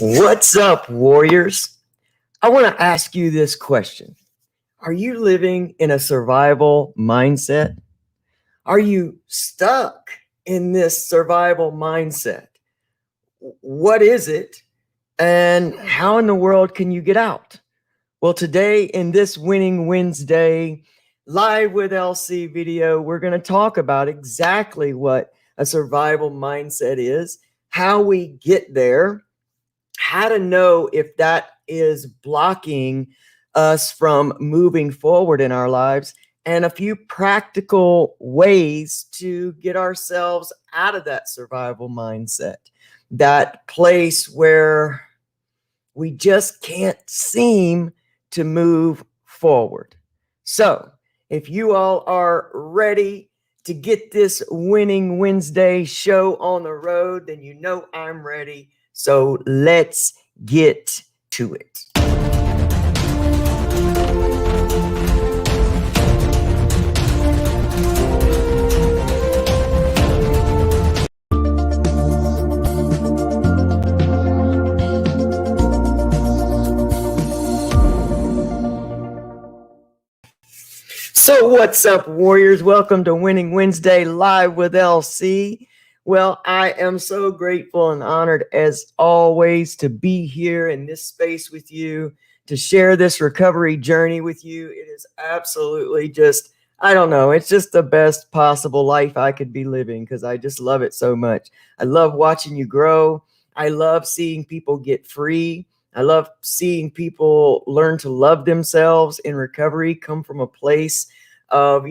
What's up, warriors? I want to ask you this question. Are you living in a survival mindset? Are you stuck in this survival mindset? What is it? And how in the world can you get out? Well, today in this Winning Wednesday Live with LC video, we're going to talk about exactly what a survival mindset is, how we get there, how to know if that is blocking us from moving forward in our lives, and a few practical ways to get ourselves out of that survival mindset, that place where we just can't seem to move forward. So if you all are ready to get this Winning Wednesday show on the road, then you know I'm ready. So let's get to it. So what's up, warriors? Welcome to Winning Wednesday Live with LC. Well, I am so grateful and honored as always to be here in this space with you, to share this recovery journey with you. It is absolutely just, I don't know, it's just the best possible life I could be living because I just love it so much. I love watching you grow. I love seeing people get free. I love seeing people learn to love themselves in recovery, come from a place of,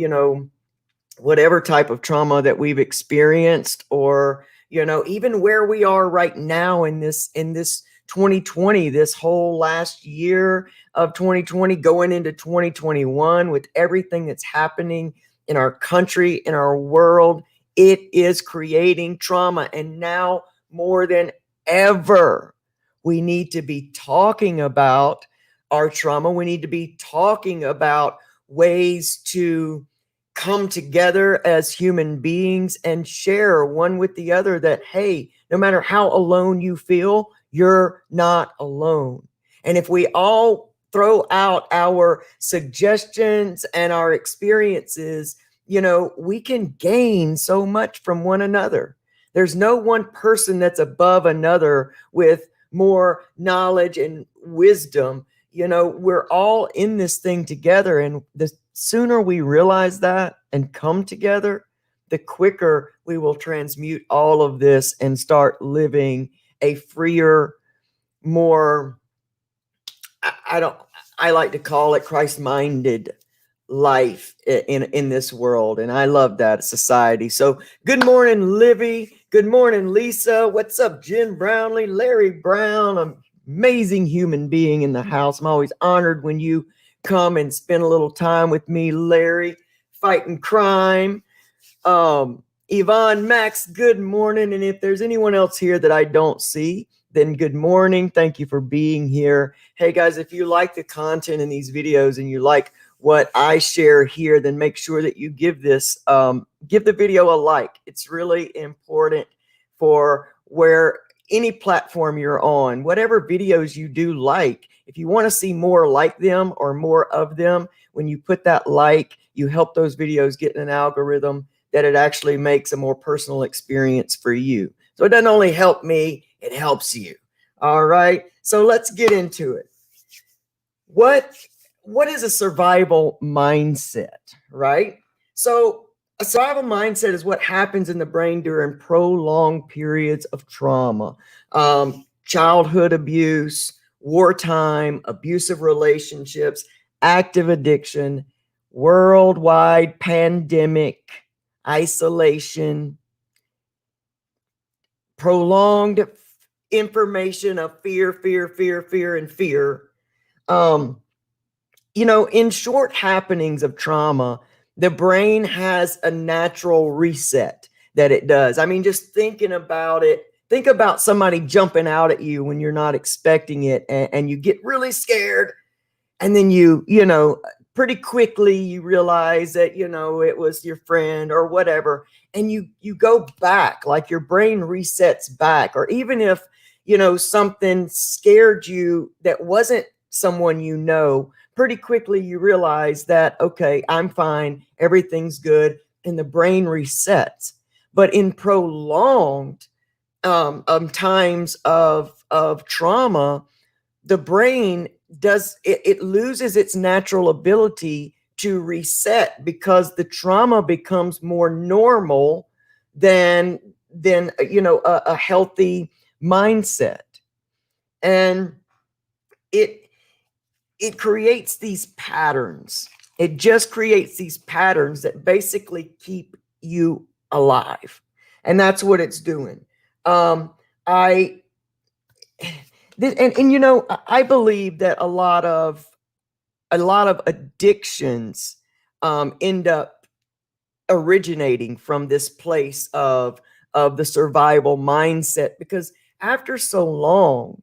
whatever type of trauma that we've experienced, or, even where we are right now in this 2020, this whole last year of 2020 going into 2021, with everything that's happening in our country, in our world, it is creating trauma. And now more than ever, we need to be talking about our trauma. We need to be talking about ways to come together as human beings and share one with the other that, hey, no matter how alone you feel, you're not alone. And if we all throw out our suggestions and our experiences, we can gain so much from one another. There's no one person that's above another with more knowledge and wisdom. We're all in this thing together, and the sooner we realize that and come together, the quicker we will transmute all of this and start living a freer, more, I like to call it Christ-minded life in this world. And I love that society. So good morning, Livy. Good morning, Lisa. What's up, Jen Brownlee, Larry Brown, amazing human being in the house. I'm always honored when you come and spend a little time with me, Larry, fighting crime. Yvonne, Max, good morning. And if there's anyone else here that I don't see, then good morning. Thank you for being here. Hey guys, if you like the content in these videos and you like what I share here, then make sure that you give this, give the video a like. It's really important for where any platform you're on, whatever videos you do like, if you want to see more like them or more of them, when you put that like, you help those videos get in an algorithm that it actually makes a more personal experience for you. So it doesn't only help me, it helps you. All right. So let's get into it. What is a survival mindset, right? So a survival mindset is what happens in the brain during prolonged periods of trauma, childhood abuse, wartime, abusive relationships, active addiction, worldwide pandemic, isolation, prolonged information of fear, fear, fear, fear, and fear. Um, in short happenings of trauma, the brain has a natural reset that it does. I mean, just thinking about it, think about somebody jumping out at you when you're not expecting it, and you get really scared. And then pretty quickly you realize that, it was your friend or whatever. And you go back, like your brain resets back. Or even if, something scared you that wasn't someone pretty quickly you realize that, okay, I'm fine, everything's good, and the brain resets. But in prolonged times of trauma, the brain it loses its natural ability to reset because the trauma becomes more normal than a healthy mindset. And it creates these patterns. It just creates these patterns that basically keep you alive. And that's what it's doing. I believe that a lot of addictions end up originating from this place of the survival mindset, because after so long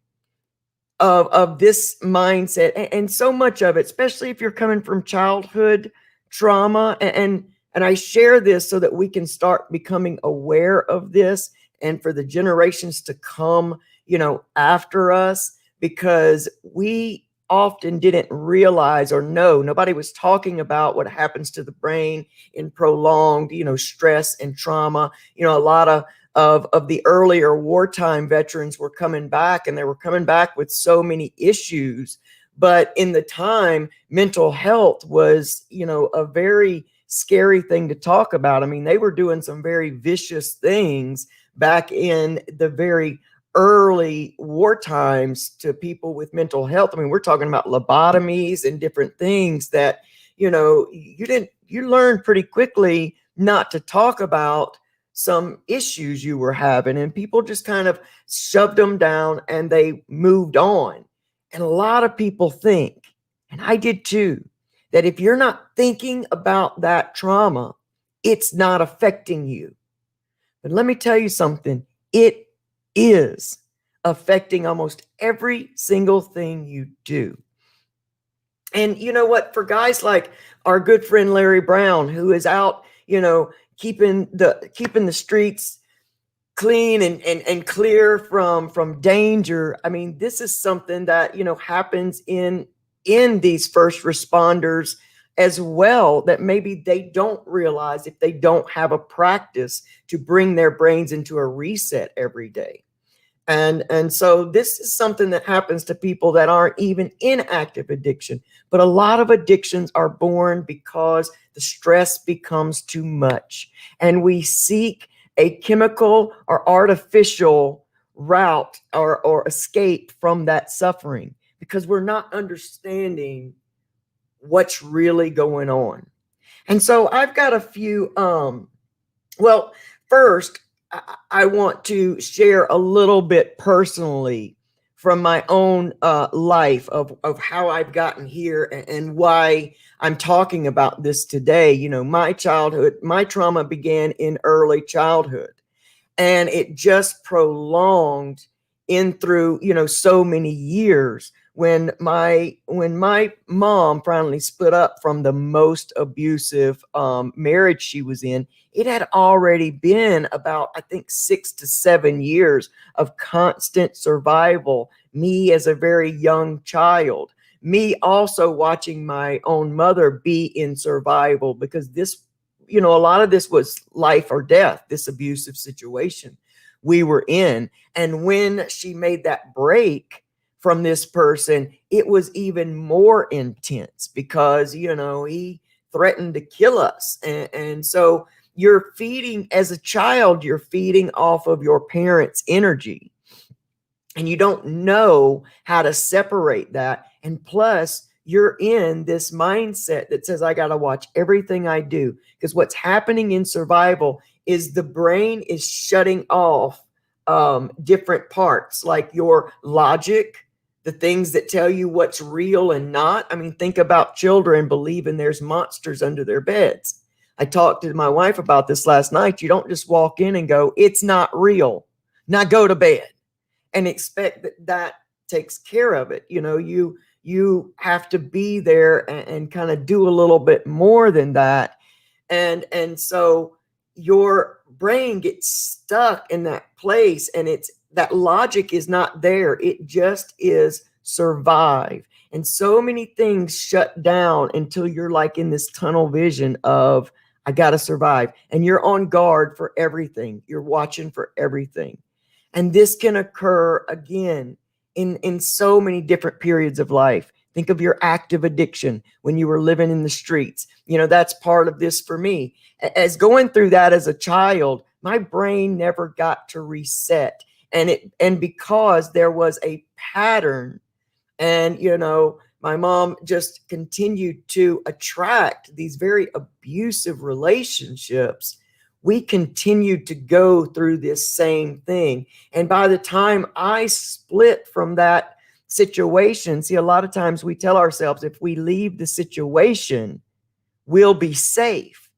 of this mindset, and so much of it, especially if you're coming from childhood trauma, and I share this so that we can start becoming aware of this, and for the generations to come, after us, because we often didn't realize or know, nobody was talking about what happens to the brain in prolonged, stress and trauma. A lot of the earlier wartime veterans were coming back, and they were coming back with so many issues. But in the time, mental health was, a very scary thing to talk about. I mean, they were doing some very vicious things back in the very early war times to people with mental health. I mean, we're talking about lobotomies and different things that, you learned pretty quickly not to talk about some issues you were having, and people just kind of shoved them down and they moved on. And a lot of people think, and I did too, that if you're not thinking about that trauma, it's not affecting you. But let me tell you something, it is affecting almost every single thing you do. And you know what? For guys like our good friend Larry Brown, who is out, keeping the streets clean and clear from danger. I mean, this is something that happens in these first responders as well, that maybe they don't realize if they don't have a practice to bring their brains into a reset every day. And so this is something that happens to people that aren't even in active addiction. But a lot of addictions are born because the stress becomes too much, and we seek a chemical or artificial route or escape from that suffering because we're not understanding what's really going on. And so I've got a few first, I want to share a little bit personally from my own life of how I've gotten here and why I'm talking about this today. My childhood, my trauma began in early childhood, and it just prolonged in through so many years. When my mom finally split up from the most abusive marriage she was in, it had already been about, I think, 6 to 7 years of constant survival. Me as a very young child, me also watching my own mother be in survival, because this, a lot of this was life or death, this abusive situation we were in. And when she made that break from this person, it was even more intense because, he threatened to kill us. And so you're feeding, as a child, you're feeding off of your parents' energy, and you don't know how to separate that. And plus, you're in this mindset that says, I got to watch everything I do, because what's happening in survival is the brain is shutting off different parts, like your logic, the things that tell you what's real and not. I mean, think about children believing there's monsters under their beds. I talked to my wife about this last night. You don't just walk in and go, it's not real. Now go to bed and expect that that takes care of it. You have to be there and kind of do a little bit more than that. And so your brain gets stuck in that place, and it's that logic is not there. It just is survive. And so many things shut down until you're like in this tunnel vision of, I got to survive. And you're on guard for everything. You're watching for everything. And this can occur again in so many different periods of life. Think of your active addiction when you were living in the streets. That's part of this for me. As going through that as a child, my brain never got to reset. And because there was a pattern, and my mom just continued to attract these very abusive relationships, we continued to go through this same thing. And by the time I split from that situation, see, a lot of times we tell ourselves if we leave the situation, we'll be safe.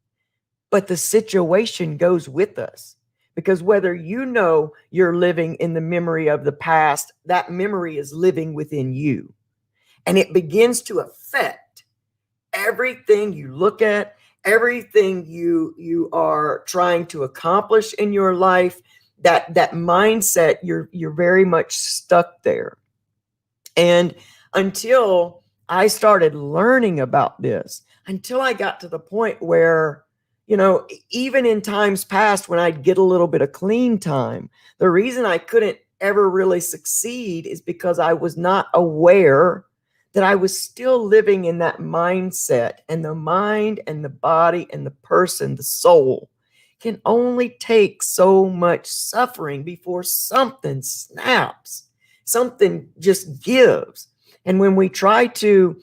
But the situation goes with us. Because whether you're living in the memory of the past, that memory is living within you. And it begins to affect everything you look at, everything you are trying to accomplish in your life. That mindset, you're very much stuck there. And until I started learning about this, until I got to the point where, even in times past when I'd get a little bit of clean time, the reason I couldn't ever really succeed is because I was not aware that I was still living in that mindset. And the mind and the body and the person, the soul, can only take so much suffering before something snaps, something just gives. And when we try to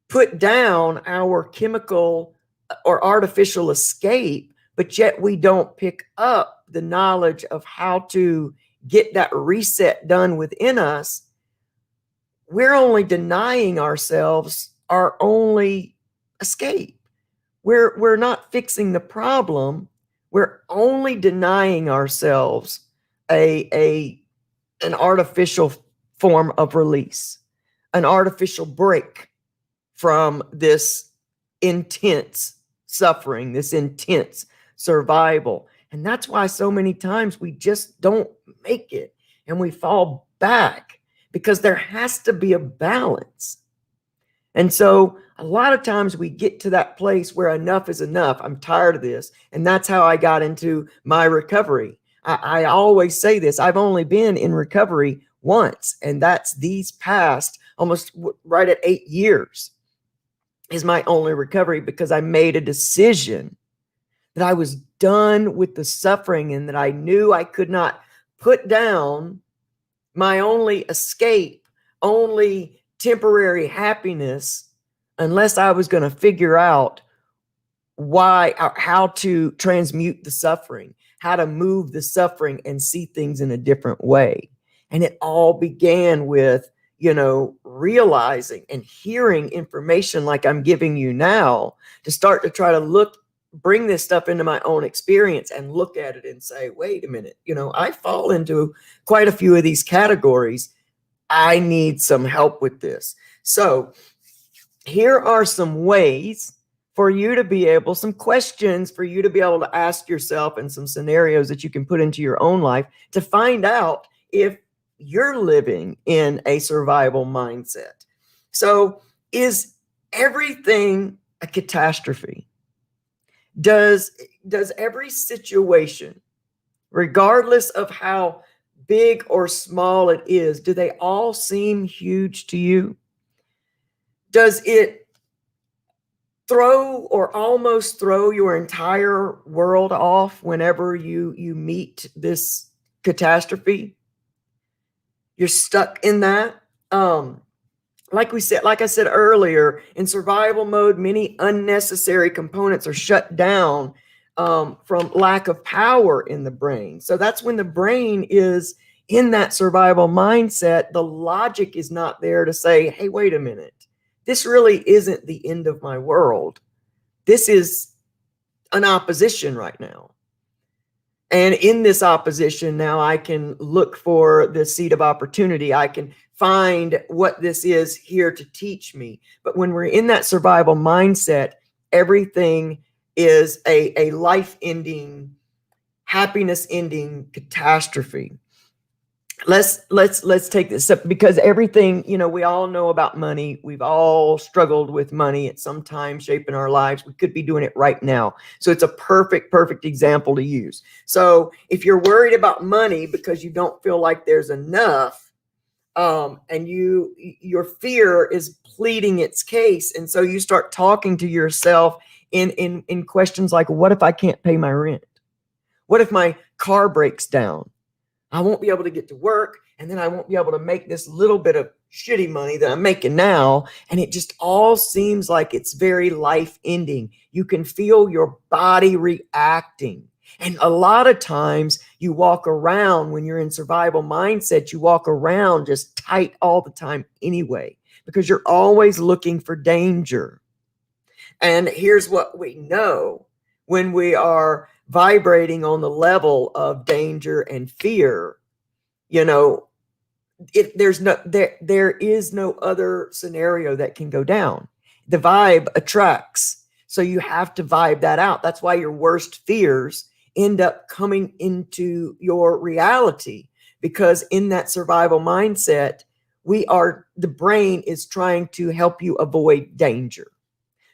put down our chemical or artificial escape, but yet we don't pick up the knowledge of how to get that reset done within us, we're only denying ourselves our only escape. We're not fixing the problem. We're only denying ourselves an artificial form of release, an artificial break from this intense suffering, this intense survival. And that's why so many times we just don't make it and we fall back, because there has to be a balance. And so a lot of times we get to that place where enough is enough. I'm tired of this. And that's how I got into my recovery. I always say this, I've only been in recovery once, and that's these past almost right at 8 years is my only recovery, because I made a decision that I was done with the suffering and that I knew I could not put down my only escape, only temporary happiness, unless I was going to figure out how to transmute the suffering, how to move the suffering and see things in a different way. And it all began with, realizing and hearing information like I'm giving you now, to start to try to bring this stuff into my own experience and look at it and say, wait a minute, I fall into quite a few of these categories. I need some help with this. So here are some ways for you to be able, some questions for you to be able to ask yourself, and some scenarios that you can put into your own life to find out if you're living in a survival mindset. So is everything a catastrophe? Does every situation, regardless of how big or small it is, do they all seem huge to you? Does it throw or almost throw your entire world off whenever you meet this catastrophe? You're stuck in that. Like I said earlier, in survival mode, many unnecessary components are shut down from lack of power in the brain. So that's when the brain is in that survival mindset. The logic is not there to say, hey, wait a minute. This really isn't the end of my world. This is an opposition right now. And in this opposition, now I can look for the seed of opportunity. I can find what this is here to teach me. But when we're in that survival mindset, everything is a life-ending, happiness-ending catastrophe. Let's take this up, because everything, we all know about money. We've all struggled with money at some time, shaping our lives. We could be doing it right now. So it's a perfect example to use. So if you're worried about money because you don't feel like there's enough, and your fear is pleading its case, and so you start talking to yourself in questions like, what if I can't pay my rent? What if my car breaks down? I won't be able to get to work, and then I won't be able to make this little bit of shitty money that I'm making now. And it just all seems like it's very life ending. You can feel your body reacting. And a lot of times you walk around, when you're in survival mindset, you walk around just tight all the time anyway, because you're always looking for danger. And here's what we know: when we are vibrating on the level of danger and fear, if there is no other scenario that can go down. The vibe attracts. So you have to vibe that out. That's why your worst fears end up coming into your reality, because in that survival mindset, the brain is trying to help you avoid danger.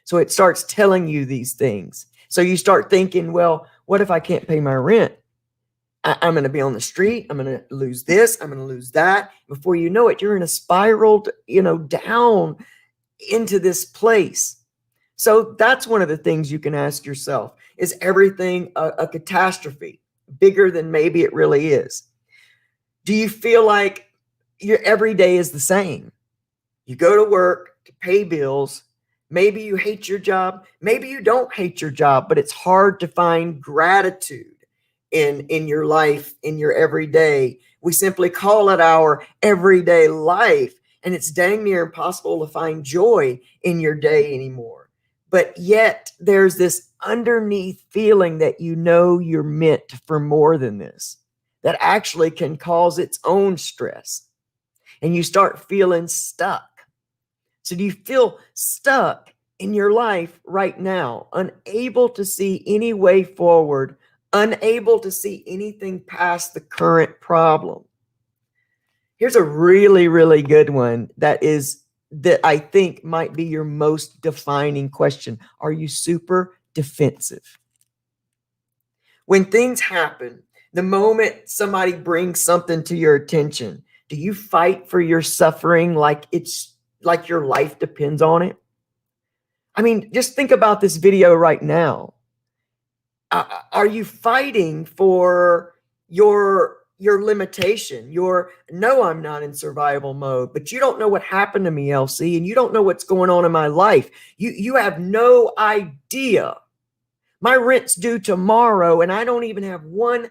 So it starts telling you these things. So you start thinking, well, what if I can't pay my rent? I'm going to be on the street. I'm going to lose this. I'm going to lose that. Before you know it, you're in a spiraled, down into this place. So that's one of the things you can ask yourself: is everything a catastrophe, bigger than maybe it really is? Do you feel like your every day is the same? You go to work to pay bills. Maybe you hate your job. Maybe you don't hate your job, but it's hard to find gratitude in your life, in your everyday. We simply call it our everyday life, and it's dang near impossible to find joy in your day anymore. But yet there's this underneath feeling that you're meant for more than this, that actually can cause its own stress, and you start feeling stuck. So do you feel stuck in your life right now, unable to see any way forward, unable to see anything past the current problem? Here's a really good one that I think might be your most defining question. Are you super defensive? When things happen, the moment somebody brings something to your attention, do you fight for your suffering like it's like your life depends on it? I mean, just think about this video right now. Are you fighting for your limitation? No, I'm not in survival mode, but you don't know what happened to me, LC, and you don't know what's going on in my life. You have no idea. My rent's due tomorrow, and I don't even have $1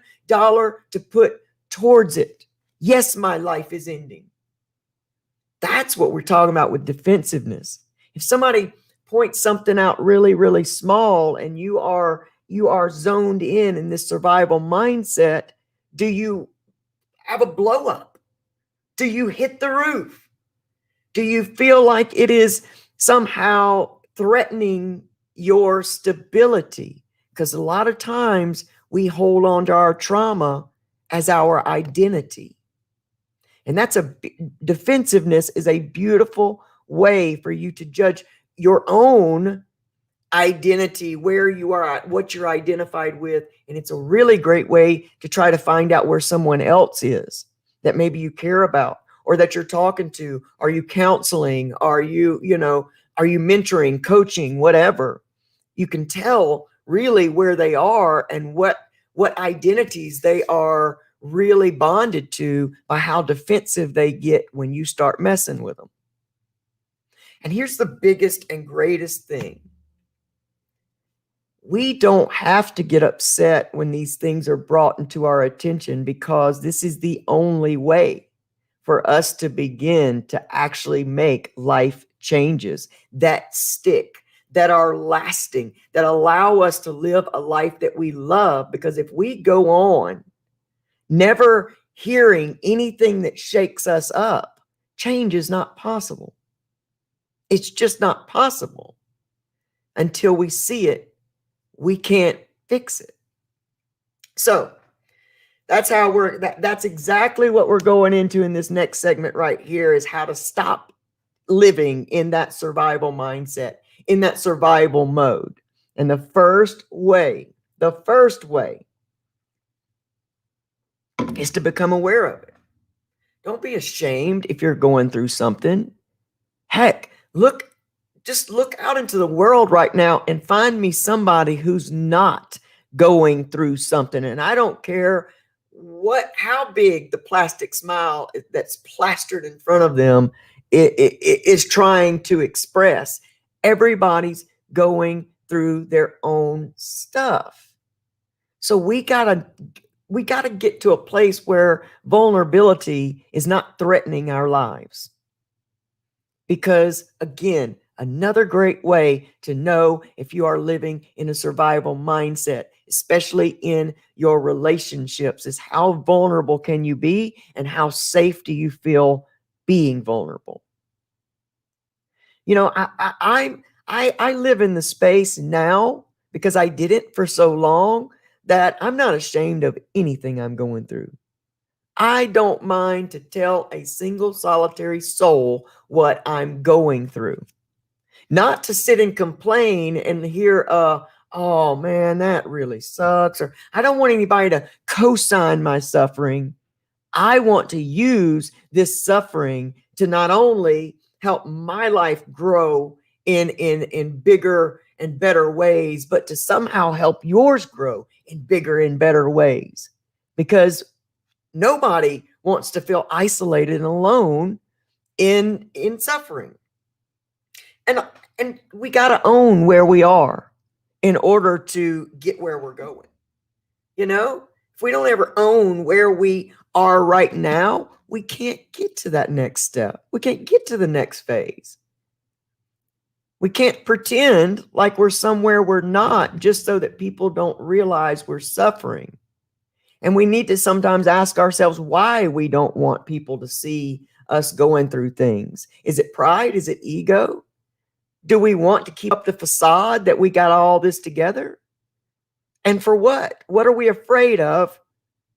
to put towards it. Yes, my life is ending. That's what we're talking about with defensiveness. If somebody points something out really small, and you are zoned in this survival mindset, do you have a blow up? Do you hit the roof? Do you feel like it is somehow threatening your stability? Because a lot of times we hold on to our trauma as our identity. And defensiveness is a beautiful way for you to judge your own identity, where you are at, what you're identified with. And it's a really great way to try to find out where someone else is that maybe you care about, or that you're talking to. Are you counseling? Are you mentoring, coaching, whatever? You can tell really where they are and what identities they are really bonded to by how defensive they get when you start messing with them. And here's the biggest and greatest thing. we don't have to get upset when these things are brought into our attention, because this is the only way for us to begin to actually make life changes that stick, that are lasting, that allow us to live a life that we love. Because if we go on never hearing anything that shakes us up, change is not possible. It's just not possible. Until we see it, we can't fix it. So that's how that's exactly what we're going into in this next segment right here, is how to stop living in that survival mindset, in that survival mode. And the first way is to become aware of it. Don't be ashamed if you're going through something. Heck, just look out into the world right now and find me somebody who's not going through something. And I don't care how big the plastic smile that's plastered in front of them is trying to express. Everybody's going through their own stuff. So we gotta get to a place where vulnerability is not threatening our lives. Because again, another great way to know if you are living in a survival mindset, especially in your relationships, is how vulnerable can you be, and how safe do you feel being vulnerable? You know, I live in the space now, because I did it for so long, that I'm not ashamed of anything I'm going through. I don't mind to tell a single solitary soul what I'm going through. Not to sit and complain and hear, oh man, that really sucks. Or I don't want anybody to co-sign my suffering. I want to use this suffering to not only help my life grow in bigger and better ways, but to somehow help yours grow in bigger and better ways. Because nobody wants to feel isolated and alone in suffering. And we got to own where we are in order to get where we're going. You know, if we don't ever own where we are right now, we can't get to that next step. We can't get to the next phase. We can't pretend like we're somewhere we're not, just so that people don't realize we're suffering. And we need to sometimes ask ourselves why we don't want people to see us going through things. Is it pride? Is it ego? Do we want to keep up the facade that we got all this together? And for what? What are we afraid of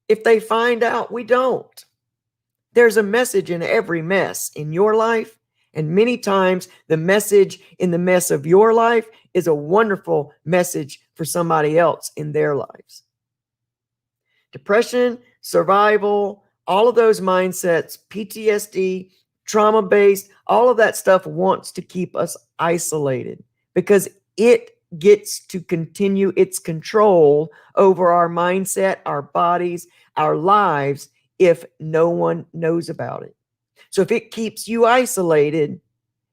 if they find out we don't? There's a message in every mess in your life. And many times the message in the mess of your life is a wonderful message for somebody else in their lives. Depression, survival, all of those mindsets, PTSD, trauma-based, all of that stuff wants to keep us isolated, because it gets to continue its control over our mindset, our bodies, our lives, if no one knows about it. So if it keeps you isolated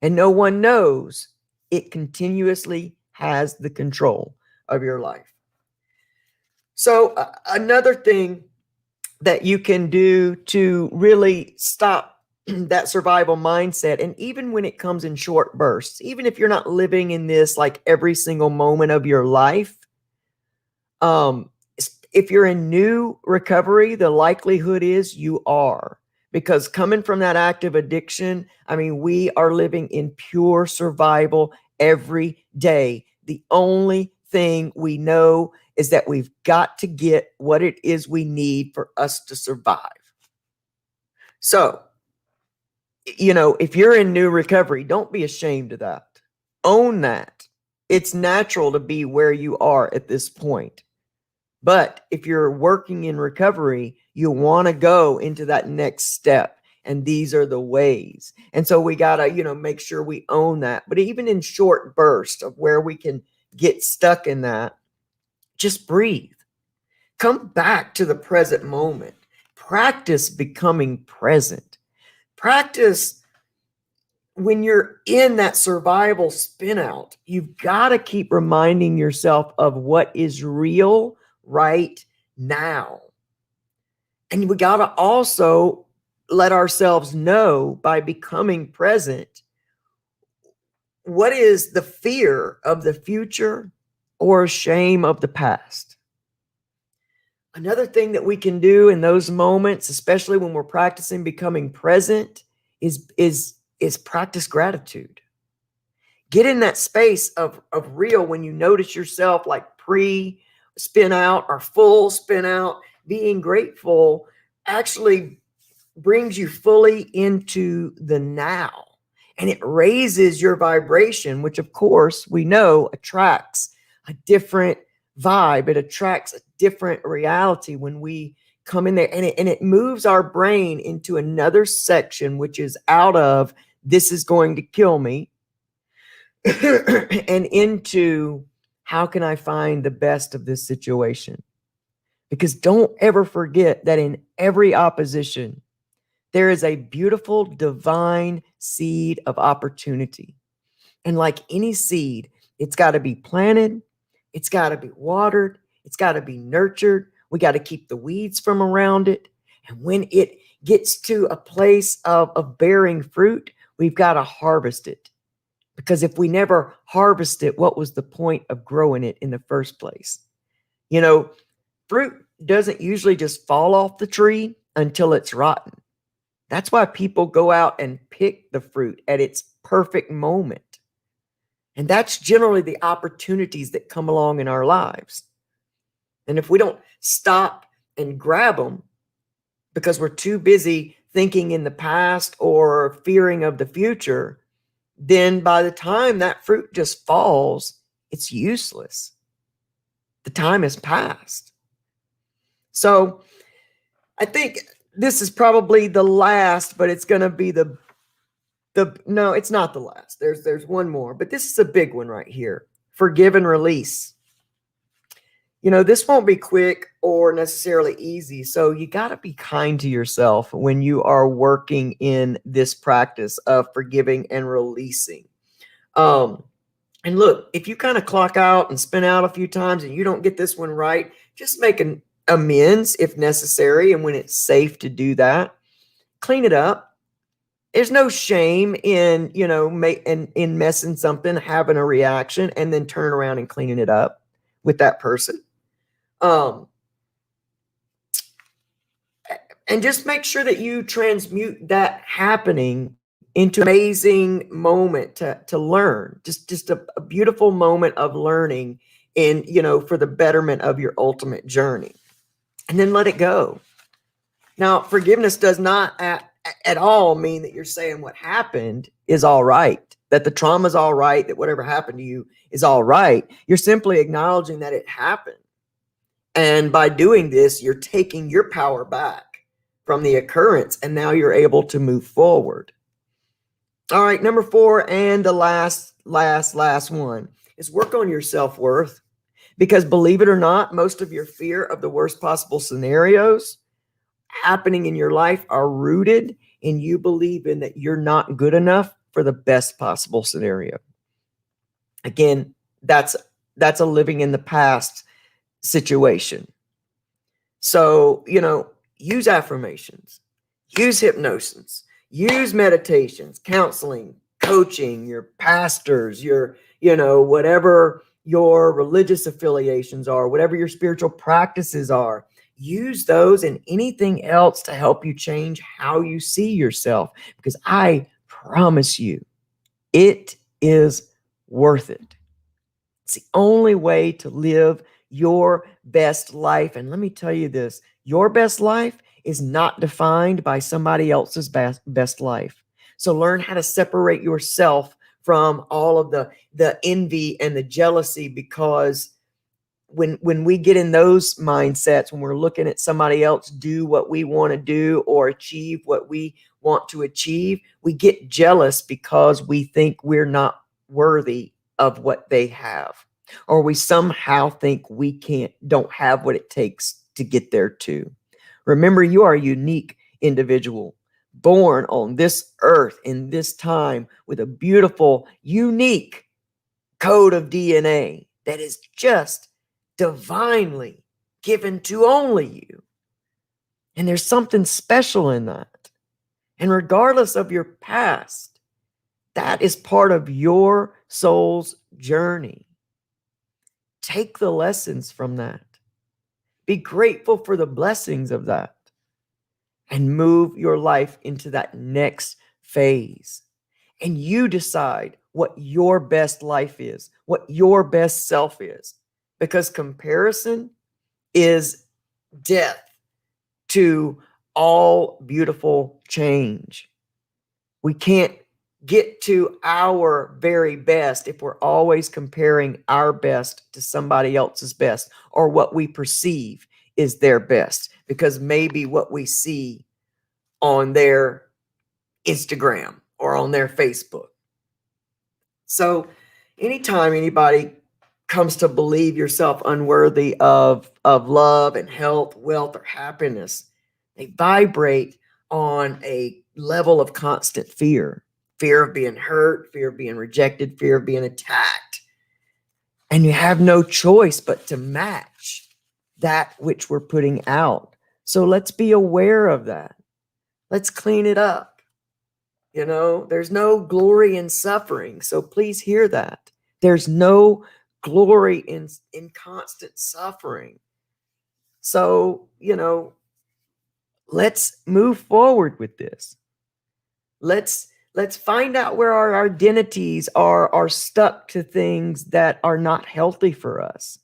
and no one knows, it continuously has the control of your life. So another thing that you can do to really stop that survival mindset, and even when it comes in short bursts, even if you're not living in this like every single moment of your life, if you're in new recovery, the likelihood is you are. Because coming from that active addiction, I mean, we are living in pure survival every day. The only thing we know is that we've got to get what it is we need for us to survive. So, you know, if you're in new recovery, don't be ashamed of that. Own that. It's natural to be where you are at this point. But if you're working in recovery, you want to go into that next step. And these are the ways. And so we got to, you know, make sure we own that. But even in short bursts of where we can get stuck in that, just breathe. Come back to the present moment. Practice becoming present. Practice when you're in that survival spin out, you've got to keep reminding yourself of what is real right now. And we got to also let ourselves know by becoming present what is the fear of the future or shame of the past. Another thing that we can do in those moments, especially when we're practicing becoming present, is practice gratitude. Get in that space of real when you notice yourself like pre spin out or full spin out. Being grateful actually brings you fully into the now, and it raises your vibration, which of course we know attracts a different vibe. It attracts a different reality when we come in there, and it moves our brain into another section, which is out of this is going to kill me and into how can I find the best of this situation? Because don't ever forget that in every opposition, there is a beautiful divine seed of opportunity. And like any seed, it's got to be planted, it's got to be watered, it's got to be nurtured. We got to keep the weeds from around it. And when it gets to a place of bearing fruit, we've got to harvest it. Because if we never harvest it, what was the point of growing it in the first place? You know, fruit doesn't usually just fall off the tree until it's rotten. That's why people go out and pick the fruit at its perfect moment. And that's generally the opportunities that come along in our lives. And if we don't stop and grab them because we're too busy thinking in the past or fearing of the future, then by the time that fruit just falls, it's useless. The time has passed. So I think this is probably the last, but it's going to be no, it's not the last. There's one more, but this is a big one right here. Forgive and release. You know, this won't be quick or necessarily easy. So you got to be kind to yourself when you are working in this practice of forgiving and releasing. And look, if you kind of clock out and spin out a few times and you don't get this one right, just make an amends if necessary. And when it's safe to do that, clean it up. There's no shame in, in messing something, having a reaction, and then turning around and cleaning it up with that person. And just make sure that you transmute that happening into an amazing moment to learn, just a beautiful moment of learning in, for the betterment of your ultimate journey. And then let it go. Now, forgiveness does not at all mean that you're saying what happened is all right, that the trauma is all right, that whatever happened to you is all right. You're simply acknowledging that it happened. And by doing this, you're taking your power back from the occurrence, and now you're able to move forward. All right, number 4, and the last one is work on your self-worth. Because believe it or not, most of your fear of the worst possible scenarios happening in your life are rooted in you believing that you're not good enough for the best possible scenario. Again, that's a living in the past situation. So, use affirmations, use hypnosis, use meditations, counseling, coaching, your pastors, your, whatever your religious affiliations are, whatever your spiritual practices are. Use those and anything else to help you change how you see yourself, because I promise you, it is worth it. It's the only way to live your best life. And let me tell you this, your best life is not defined by somebody else's best life. So learn how to separate yourself from all of the envy and the jealousy, because when we get in those mindsets, when we're looking at somebody else do what we want to do or achieve what we want to achieve, we get jealous because we think we're not worthy of what they have, or we somehow think we don't have what it takes to get there too. Remember, you are a unique individual, born on this earth in this time with a beautiful, unique code of DNA that is just divinely given to only you. And there's something special in that. And regardless of your past, that is part of your soul's journey. Take the lessons from that. Be grateful for the blessings of that. And move your life into that next phase. And you decide what your best life is, what your best self is. Because comparison is death to all beautiful change. We can't get to our very best if we're always comparing our best to somebody else's best, or what we perceive is their best, because maybe what we see on their Instagram or on their Facebook. So anytime anybody comes to believe yourself unworthy of love and health, wealth, or happiness, they vibrate on a level of constant fear. Fear of being hurt, fear of being rejected, fear of being attacked. And you have no choice but to match that which we're putting out. So let's be aware of that. Let's clean it up. You know, there's no glory in suffering. So please hear that. There's no glory in constant suffering. So, you know, let's move forward with this. Let's find out where our identities are stuck to things that are not healthy for us.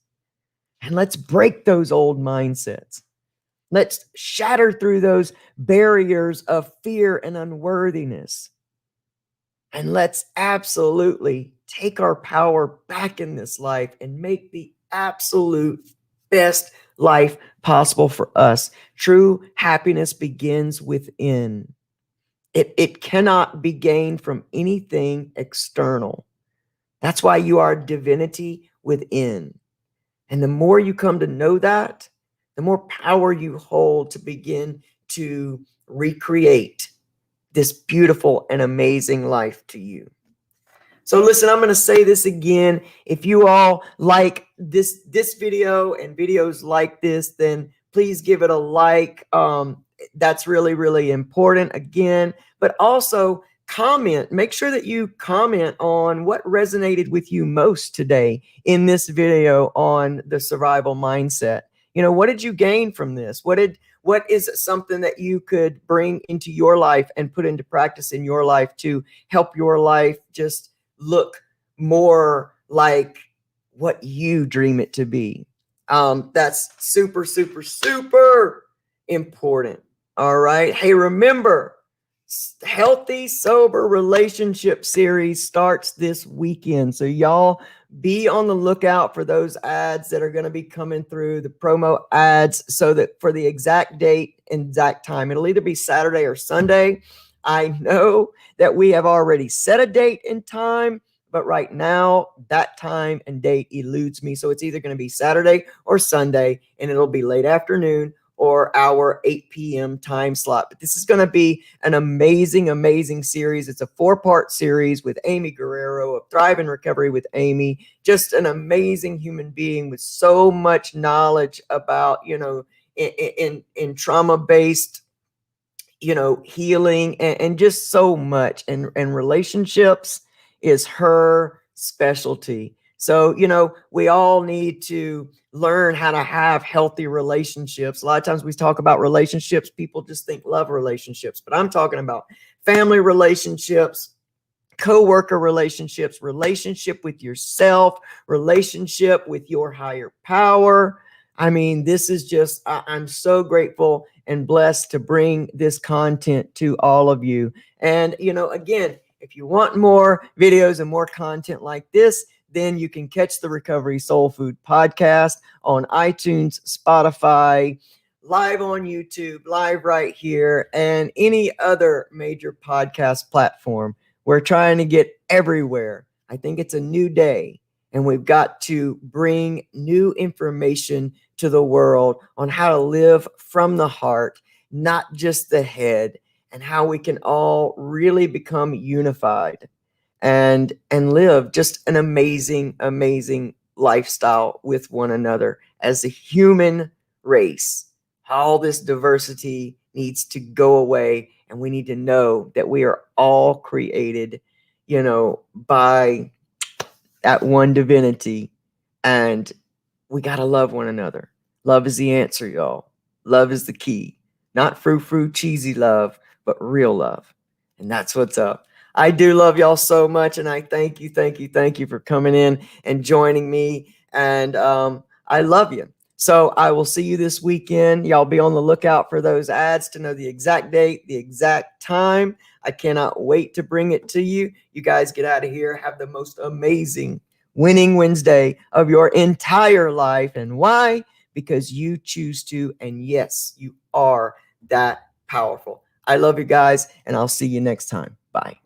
And let's break those old mindsets. Let's shatter through those barriers of fear and unworthiness. And let's absolutely take our power back in this life and make the absolute best life possible for us. True happiness begins within. It cannot be gained from anything external. That's why you are divinity within. And the more you come to know that, the more power you hold to begin to recreate this beautiful and amazing life to you. So listen, I'm going to say this again. If you all like this video and videos like this, then please give it a like. That's really, really important again. But also comment. Make sure that you comment on what resonated with you most today in this video on the survival mindset. You know, what did you gain from this? What is something that you could bring into your life and put into practice in your life to help your life just look more like what you dream it to be? That's super, super, super important. All right. Hey, remember, Healthy Sober Relationship series starts this weekend. So y'all be on the lookout for those ads that are going to be coming through, the promo ads, so that for the exact date and exact time, it'll either be Saturday or Sunday. I know that we have already set a date and time, but right now that time and date eludes me. So it's either going to be Saturday or Sunday, and it'll be late afternoon or our 8 p.m. time slot. But this is going to be an amazing, amazing series. It's a 4-part series with Amy Guerrero of Thrive in Recovery with Amy. Just an amazing human being with so much knowledge about, you know, in trauma-based, you know, healing and just so much. And relationships is her specialty. So, you know, we all need to learn how to have healthy relationships. A lot of times we talk about relationships, people just think love relationships, but I'm talking about family relationships, co-worker relationships, relationship with yourself, relationship with your higher power. I mean, this is just, I'm so grateful and blessed to bring this content to all of you. And, you know, again, if you want more videos and more content like this, then you can catch the Recovery Soul Food podcast on iTunes, Spotify, live on YouTube, live right here, and any other major podcast platform. We're trying to get everywhere. I think it's a new day, and we've got to bring new information to the world on how to live from the heart, not just the head. and how we can all really become unified and live just an amazing lifestyle with one another as a human race. All this diversity needs to go away, and we need to know that we are all created, by that one divinity, and we got to love one another. Love is the answer, y'all. Love is the key. Not frou-frou cheesy love, but real love. And that's what's up. I do love y'all so much, and I thank you for coming in and joining me. And I love you. So I will see you this weekend. Y'all be on the lookout for those ads to know the exact date, the exact time. I cannot wait to bring it to you. You guys get out of here. Have the most amazing winning Wednesday of your entire life. And why? Because you choose to. And yes, you are that powerful. I love you guys, and I'll see you next time. Bye.